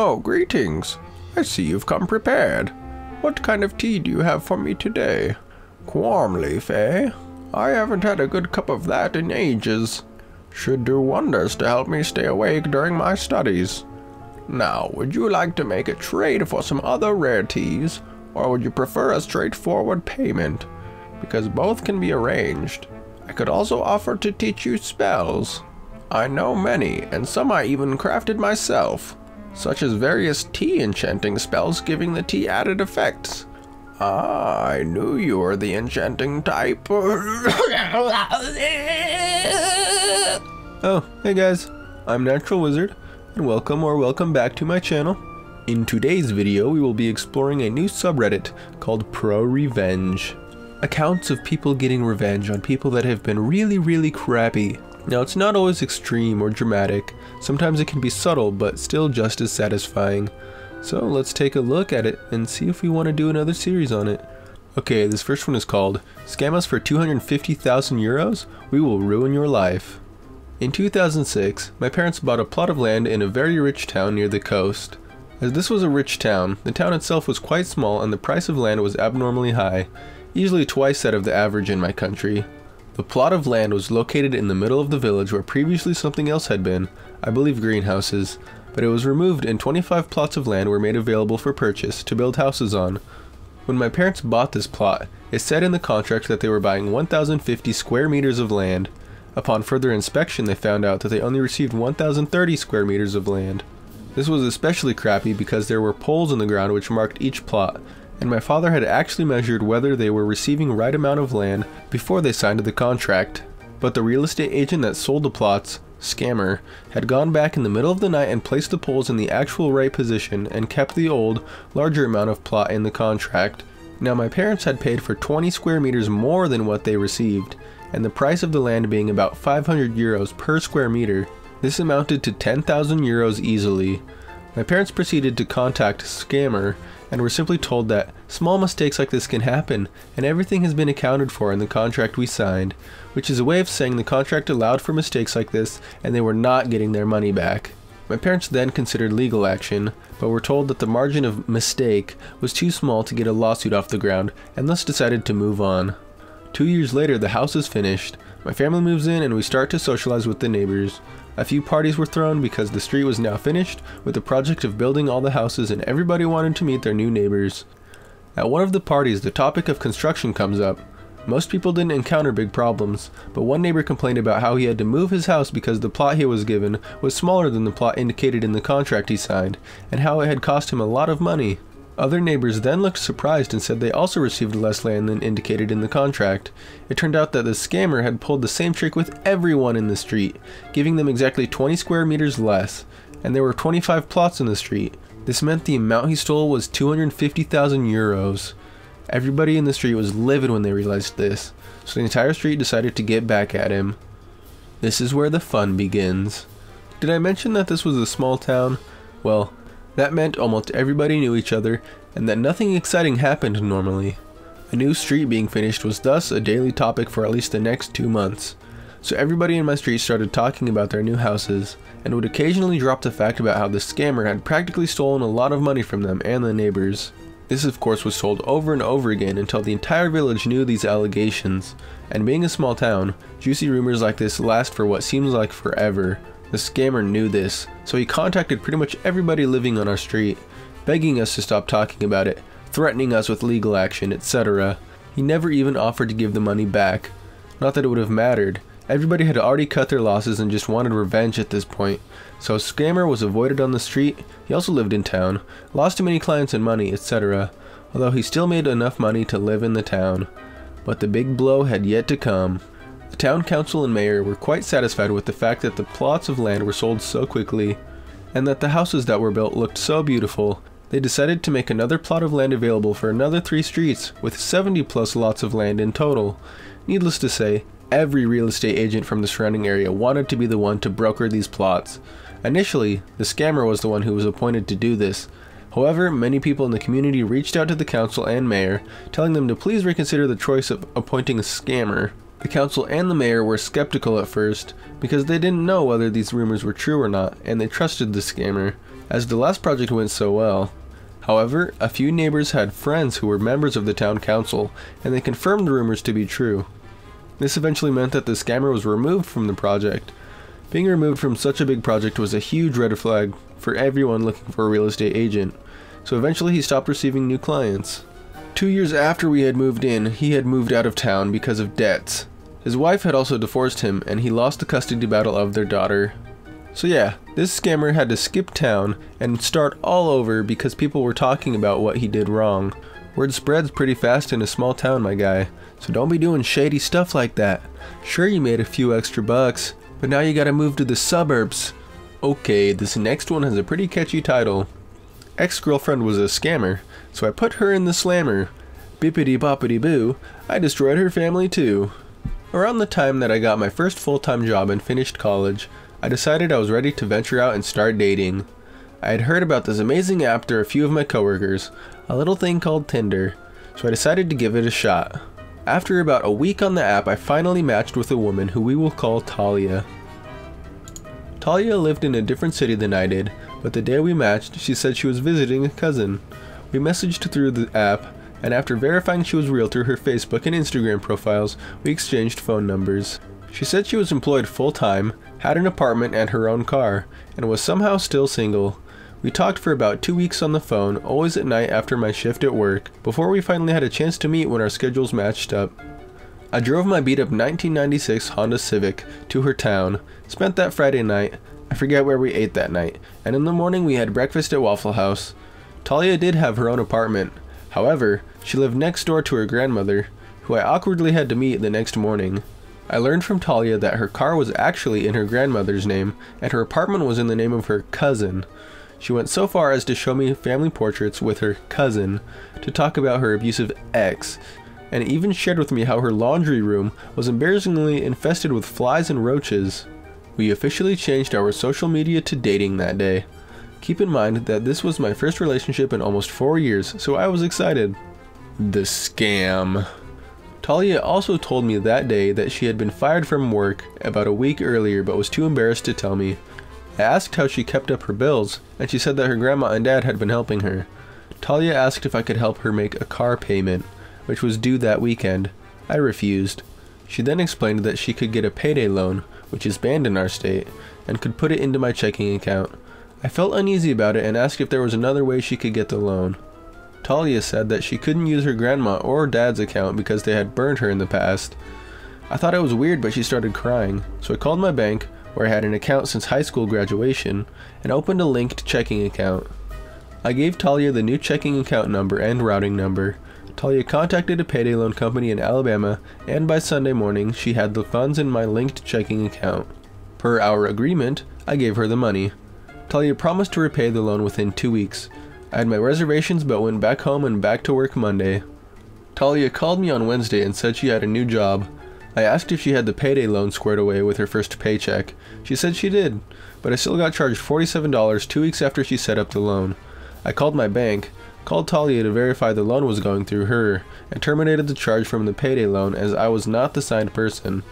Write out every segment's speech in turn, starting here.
Oh, greetings. I see you've come prepared. What kind of tea do you have for me today? Quorm leaf, eh? I haven't had a good cup of that in ages. Should do wonders to help me stay awake during my studies. Now, would you like to make a trade for some other rare teas, or would you prefer a straightforward payment? Because both can be arranged. I could also offer to teach you spells. I know many, and some I even crafted myself, such as various tea enchanting spells giving the tea added effects. Ah, I knew you were the enchanting type. Oh, hey guys, I'm Natural Wizard, and welcome back to my channel. In today's video, we will be exploring a new subreddit called prorevenge. Accounts of people getting revenge on people that have been really crappy. Now, it's not always extreme or dramatic. Sometimes it can be subtle, but still just as satisfying. So let's take a look at it and see if we want to do another series on it. Okay, this first one is called Scam Us for 250,000 euros? We will ruin your life. In 2006, my parents bought a plot of land in a very rich town near the coast. As this was a rich town, the town itself was quite small and the price of land was abnormally high, easily twice that of the average in my country. The plot of land was located in the middle of the village where previously something else had been, I believe greenhouses, but it was removed and 25 plots of land were made available for purchase to build houses on. When my parents bought this plot, it said in the contract that they were buying 1,050 square meters of land. Upon further inspection, they found out that they only received 1,030 square meters of land. This was especially crappy because there were poles in the ground which marked each plot, and my father had actually measured whether they were receiving right amount of land before they signed the contract. But the real estate agent that sold the plots, Scammer, had gone back in the middle of the night and placed the poles in the actual right position and kept the old, larger amount of plot in the contract. Now, my parents had paid for 20 square meters more than what they received, and the price of the land being about 500 euros per square meter. This amounted to 10,000 euros easily. My parents proceeded to contact Scammer and were simply told that small mistakes like this can happen and everything has been accounted for in the contract we signed, which is a way of saying the contract allowed for mistakes like this and they were not getting their money back. My parents then considered legal action, but were told that the margin of mistake was too small to get a lawsuit off the ground and thus decided to move on. 2 years later, the house is finished, my family moves in and we start to socialize with the neighbors. A few parties were thrown because the street was now finished with the project of building all the houses and everybody wanted to meet their new neighbors. At one of the parties, the topic of construction comes up. Most people didn't encounter big problems, but one neighbor complained about how he had to move his house because the plot he was given was smaller than the plot indicated in the contract he signed, and how it had cost him a lot of money. Other neighbors then looked surprised and said they also received less land than indicated in the contract. It turned out that the scammer had pulled the same trick with everyone in the street, giving them exactly 20 square meters less, and there were 25 plots in the street. This meant the amount he stole was 250,000 euros. Everybody in the street was livid when they realized this, so the entire street decided to get back at him. This is where the fun begins. Did I mention that this was a small town? Well, that meant almost everybody knew each other, and that nothing exciting happened normally. A new street being finished was thus a daily topic for at least the next 2 months. So everybody in my street started talking about their new houses, and would occasionally drop the fact about how the scammer had practically stolen a lot of money from them and the neighbors. This of course was told over and over again until the entire village knew these allegations, and being a small town, juicy rumors like this last for what seems like forever. The scammer knew this, so he contacted pretty much everybody living on our street, begging us to stop talking about it, threatening us with legal action, etc. He never even offered to give the money back. Not that it would have mattered. Everybody had already cut their losses and just wanted revenge at this point. So scammer was avoided on the street. He also lived in town, lost too many clients and money, etc. Although he still made enough money to live in the town. But the big blow had yet to come. The town council and mayor were quite satisfied with the fact that the plots of land were sold so quickly, and that the houses that were built looked so beautiful. They decided to make another plot of land available for another 3 streets, with 70 plus lots of land in total. Needless to say, every real estate agent from the surrounding area wanted to be the one to broker these plots. Initially, the scammer was the one who was appointed to do this. However, many people in the community reached out to the council and mayor, telling them to please reconsider the choice of appointing a scammer. The council and the mayor were skeptical at first, because they didn't know whether these rumors were true or not, and they trusted the scammer. as the last project went so well. However, a few neighbors had friends who were members of the town council, and they confirmed the rumors to be true. This eventually meant that the scammer was removed from the project. Being removed from such a big project was a huge red flag for everyone looking for a real estate agent, so eventually he stopped receiving new clients. 2 years after we had moved in, he had moved out of town because of debts. His wife had also divorced him, and he lost the custody battle of their daughter. So yeah, this scammer had to skip town and start all over because people were talking about what he did wrong. Word spreads pretty fast in a small town, my guy, so don't be doing shady stuff like that. Sure, you made a few extra bucks, but now you gotta move to the suburbs. Okay, this next one has a pretty catchy title. Ex-girlfriend was a scammer, so I put her in the slammer. Bippity boppity boo, I destroyed her family too. Around the time that I got my first full-time job and finished college, I decided I was ready to venture out and start dating. I had heard about this amazing app through a few of my coworkers, a little thing called Tinder, so I decided to give it a shot. After about a week on the app, I finally matched with a woman who we will call Talia. Talia lived in a different city than I did, but the day we matched, she said she was visiting a cousin. We messaged through the app, and after verifying she was real through her Facebook and Instagram profiles, we exchanged phone numbers. She said she was employed full-time, had an apartment and her own car, and was somehow still single. We talked for about 2 weeks on the phone, always at night after my shift at work, before we finally had a chance to meet when our schedules matched up. I drove my beat-up 1996 Honda Civic to her town, spent that Friday night, I forget where we ate that night, and in the morning we had breakfast at Waffle House. Talia did have her own apartment. However, she lived next door to her grandmother, who I awkwardly had to meet the next morning. I learned from Talia that her car was actually in her grandmother's name, and her apartment was in the name of her cousin. She went so far as to show me family portraits with her cousin, to talk about her abusive ex, and even shared with me how her laundry room was embarrassingly infested with flies and roaches. We officially changed our social media to dating that day. Keep in mind that this was my first relationship in almost 4 years, so I was excited. The scam. Talia also told me that day that she had been fired from work about a week earlier but was too embarrassed to tell me. I asked how she kept up her bills, and she said that her grandma and dad had been helping her. Talia asked if I could help her make a car payment, which was due that weekend. I refused. She then explained that she could get a payday loan, which is banned in our state, and could put it into my checking account. I felt uneasy about it and asked if there was another way she could get the loan. Talia said that she couldn't use her grandma or dad's account because they had burned her in the past. I thought it was weird, but she started crying, so I called my bank, where I had an account since high school graduation, and opened a linked checking account. I gave Talia the new checking account number and routing number. Talia contacted a payday loan company in Alabama, and by Sunday morning she had the funds in my linked checking account. Per our agreement, I gave her the money. Talia promised to repay the loan within 2 weeks. I had my reservations but went back home and back to work Monday. Talia called me on Wednesday and said she had a new job. I asked if she had the payday loan squared away with her first paycheck. She said she did, but I still got charged $47 2 weeks after she set up the loan. I called my bank, called Talia to verify the loan was going through her, and terminated the charge from the payday loan as I was not the signed person.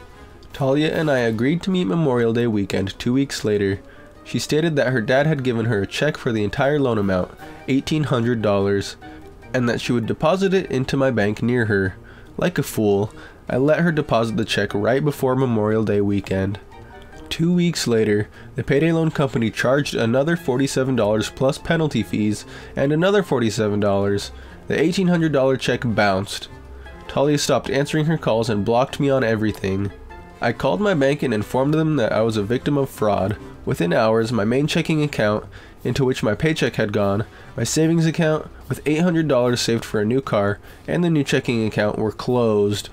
Talia and I agreed to meet Memorial Day weekend 2 weeks later. She stated that her dad had given her a check for the entire loan amount, $1,800, and that she would deposit it into my bank near her. Like a fool, I let her deposit the check right before Memorial Day weekend. 2 weeks later, the payday loan company charged another $47 plus penalty fees and another $47. The $1,800 check bounced. Talia stopped answering her calls and blocked me on everything. I called my bank and informed them that I was a victim of fraud. Within hours, my main checking account, into which my paycheck had gone, my savings account, with $800 saved for a new car, and the new checking account were closed.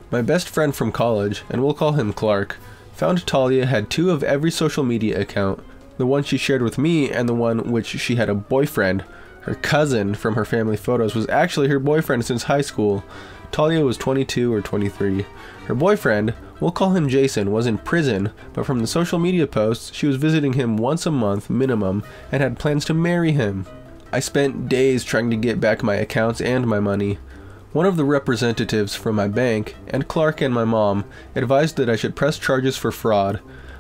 My best friend from college, and we'll call him Clark, found Talia had 2 of every social media account, the one she shared with me and the one which she had a boyfriend. Her cousin from her family photos was actually her boyfriend since high school. Talia was 22 or 23. Her boyfriend, we'll call him Jason, was in prison, but from the social media posts, she was visiting him once a month minimum and had plans to marry him. I spent days trying to get back my accounts and my money. One of the representatives from my bank, and Clark and my mom, advised that I should press charges for fraud.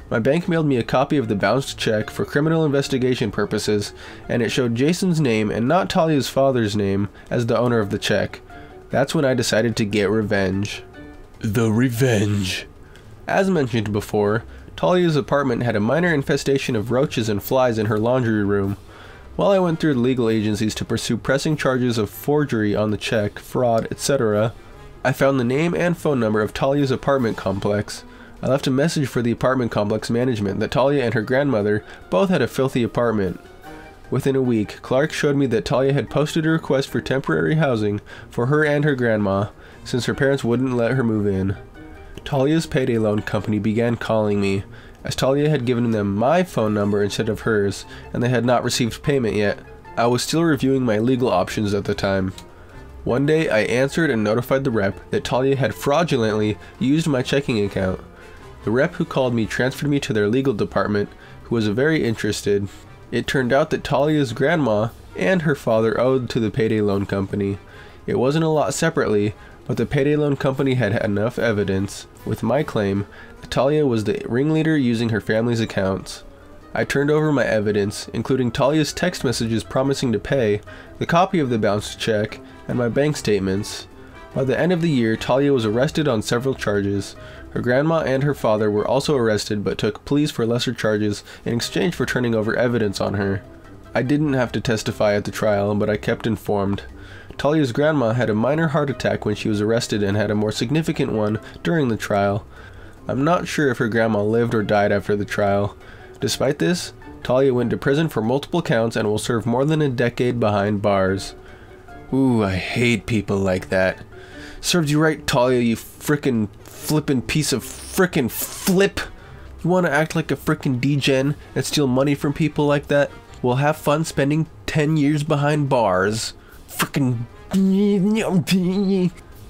My bank mailed me a copy of the bounced check for criminal investigation purposes, and it showed Jason's name and not Talia's father's name as the owner of the check. That's when I decided to get revenge. The revenge. As mentioned before, Talia's apartment had a minor infestation of roaches and flies in her laundry room. While I went through the legal agencies to pursue pressing charges of forgery on the check, fraud, etc., I found the name and phone number of Talia's apartment complex. I left a message for the apartment complex management that Talia and her grandmother both had a filthy apartment. Within a week, Clark showed me that Talia had posted a request for temporary housing for her and her grandma, since her parents wouldn't let her move in. Talia's payday loan company began calling me, as Talia had given them my phone number instead of hers, and they had not received payment yet. I was still reviewing my legal options at the time. One day, I answered and notified the rep that Talia had fraudulently used my checking account. The rep who called me transferred me to their legal department, who was very interested. It turned out that Talia's grandma and her father owed to the payday loan company. It wasn't a lot separately, but the payday loan company had enough evidence, with my claim, that Talia was the ringleader using her family's accounts. I turned over my evidence, including Talia's text messages promising to pay, the copy of the bounced check, and my bank statements. By the end of the year, Talia was arrested on several charges. Her grandma and her father were also arrested but took pleas for lesser charges in exchange for turning over evidence on her. I didn't have to testify at the trial, but I kept informed. Talia's grandma had a minor heart attack when she was arrested and had a more significant one during the trial. I'm not sure if her grandma lived or died after the trial. Despite this, Talia went to prison for multiple counts and will serve more than a decade behind bars. Ooh, I hate people like that. Serves you right, Talia, you frickin' flippin' piece of frickin' flip. You wanna act like a frickin' degen and steal money from people like that? Well, have fun spending 10 years behind bars. Frickin'.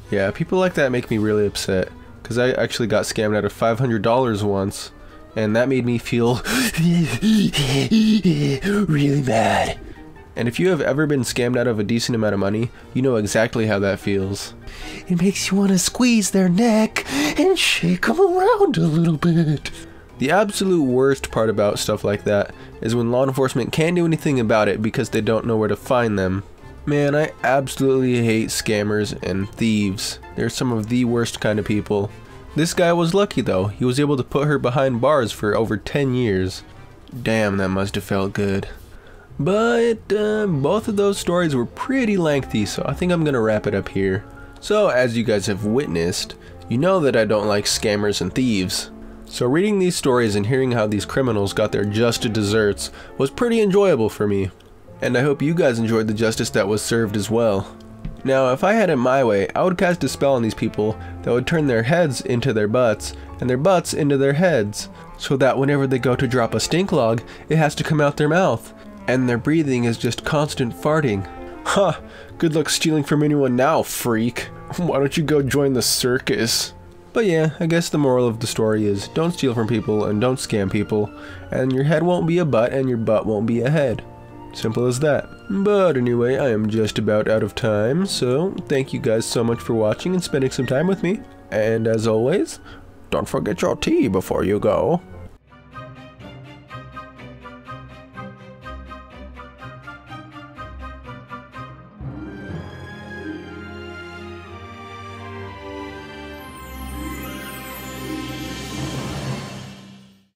Yeah, people like that make me really upset. Because I actually got scammed out of $500 once. And that made me feel really bad. And if you have ever been scammed out of a decent amount of money, you know exactly how that feels. It makes you want to squeeze their neck and shake them around a little bit. The absolute worst part about stuff like that is when law enforcement can't do anything about it because they don't know where to find them. Man, I absolutely hate scammers and thieves. They're some of the worst kind of people. This guy was lucky though. He was able to put her behind bars for over 10 years. Damn, that must have felt good. But both of those stories were pretty lengthy, so I think I'm gonna wrap it up here. So as you guys have witnessed, you know that I don't like scammers and thieves. So reading these stories and hearing how these criminals got their just desserts was pretty enjoyable for me. And I hope you guys enjoyed the justice that was served as well. Now, if I had it my way, I would cast a spell on these people that would turn their heads into their butts, and their butts into their heads, so that whenever they go to drop a stink log, it has to come out their mouth, and their breathing is just constant farting. Huh, good luck stealing from anyone now, freak. Why don't you go join the circus? But yeah, I guess the moral of the story is don't steal from people and don't scam people, and your head won't be a butt and your butt won't be a head. Simple as that. But anyway, I am just about out of time, so thank you guys so much for watching and spending some time with me. And as always, don't forget your tea before you go.